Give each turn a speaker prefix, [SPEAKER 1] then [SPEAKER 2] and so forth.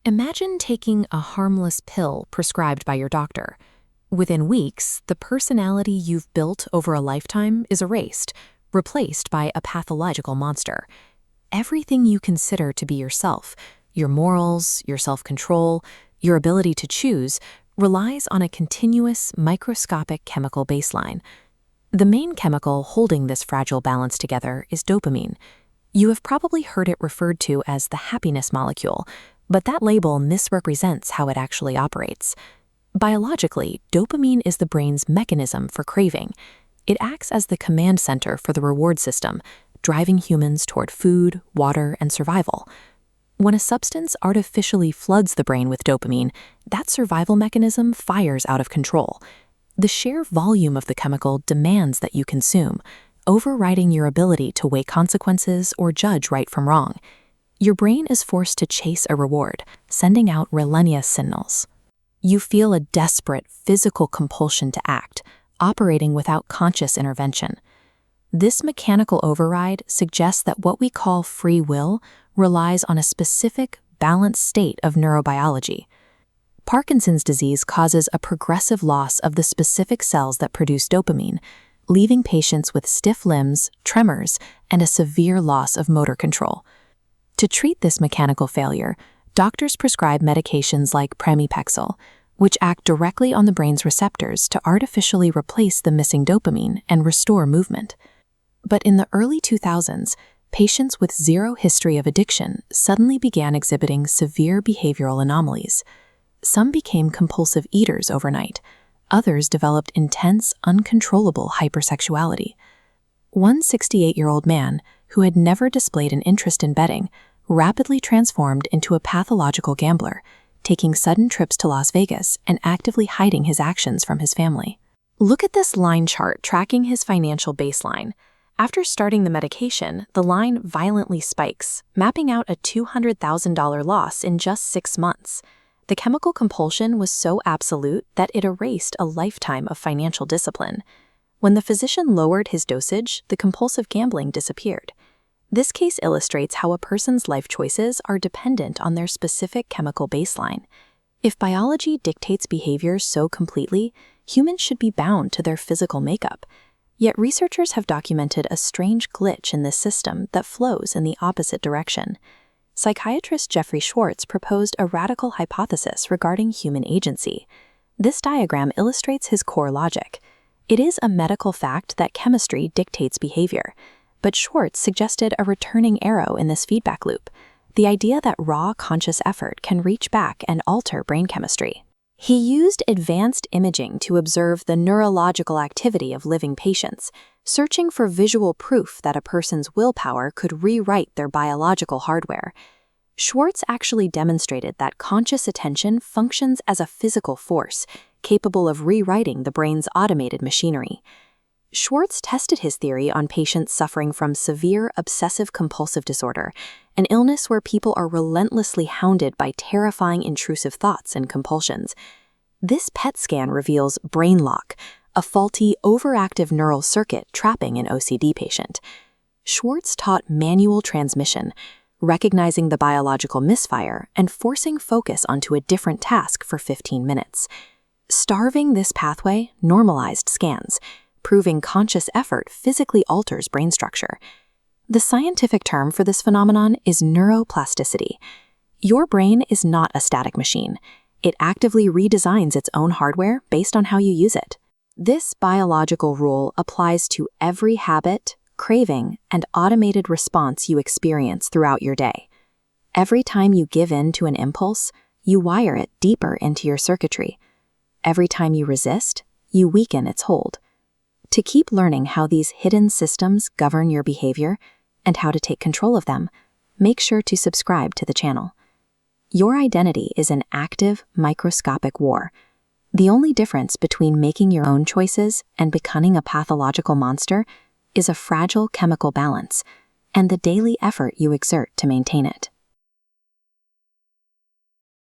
[SPEAKER 1] Imagine taking a harmless pill prescribed by your doctor. Within weeks, the personality you've built over a lifetime is erased, replaced by a pathological monster. Everything you consider to be yourself, your morals, your self-control, your ability to choose, relies on a continuous, microscopic chemical baseline. The main chemical holding this fragile balance together is dopamine. You have probably heard it referred to as the happiness molecule, but that label misrepresents how it actually operates. Biologically, dopamine is the brain's mechanism for craving. It acts as the command center for the reward system, driving humans toward food, water, and survival. When a substance artificially floods the brain with dopamine, that survival mechanism fires out of control. The sheer volume of the chemical demands that you consume, overriding your ability to weigh consequences or judge right from wrong. Your brain is forced to chase a reward, sending out relentless signals. You feel a desperate physical compulsion to act, operating without conscious intervention. This mechanical override suggests that what we call free will relies on a specific, balanced state of neurobiology. Parkinson's disease causes a progressive loss of the specific cells that produce dopamine, leaving patients with stiff limbs, tremors, and a severe loss of motor control. To treat this mechanical failure, doctors prescribe medications like pramipexole, which act directly on the brain's receptors to artificially replace the missing dopamine and restore movement. But in the early 2000s, patients with zero history of addiction suddenly began exhibiting severe behavioral anomalies. Some became compulsive eaters overnight. Others developed intense, uncontrollable hypersexuality. One 68-year-old man, who had never displayed an interest in betting, rapidly transformed into a pathological gambler, taking sudden trips to Las Vegas and actively hiding his actions from his family. Look at this line chart tracking his financial baseline. After starting the medication, the line violently spikes, mapping out a $200,000 loss in just 6 months. The chemical compulsion was so absolute that it erased a lifetime of financial discipline. When the physician lowered his dosage, the compulsive gambling disappeared. This case illustrates how a person's life choices are dependent on their specific chemical baseline. If biology dictates behavior so completely, humans should be bound to their physical makeup. Yet researchers have documented a strange glitch in this system that flows in the opposite direction. Psychiatrist Jeffrey Schwartz proposed a radical hypothesis regarding human agency. This diagram illustrates his core logic. It is a medical fact that chemistry dictates behavior, but Schwartz suggested a returning arrow in this feedback loop, the idea that raw conscious effort can reach back and alter brain chemistry. He used advanced imaging to observe the neurological activity of living patients, searching for visual proof that a person's willpower could rewrite their biological hardware. Schwartz actually demonstrated that conscious attention functions as a physical force, capable of rewriting the brain's automated machinery. Schwartz tested his theory on patients suffering from severe obsessive-compulsive disorder, an illness where people are relentlessly hounded by terrifying intrusive thoughts and compulsions. This PET scan reveals brain lock, a faulty, overactive neural circuit trapping an OCD patient. Schwartz taught manual transmission, recognizing the biological misfire and forcing focus onto a different task for 15 minutes. Starving this pathway normalized scans, proving conscious effort physically alters brain structure. The scientific term for this phenomenon is neuroplasticity. Your brain is not a static machine. It actively redesigns its own hardware based on how you use it. This biological rule applies to every habit, craving, and automated response you experience throughout your day. Every time you give in to an impulse, you wire it deeper into your circuitry. Every time you resist, you weaken its hold. To keep learning how these hidden systems govern your behavior and how to take control of them, make sure to subscribe to the channel. Your identity is an active, microscopic war. The only difference between making your own choices and becoming a pathological monster is a fragile chemical balance and the daily effort you exert to maintain it.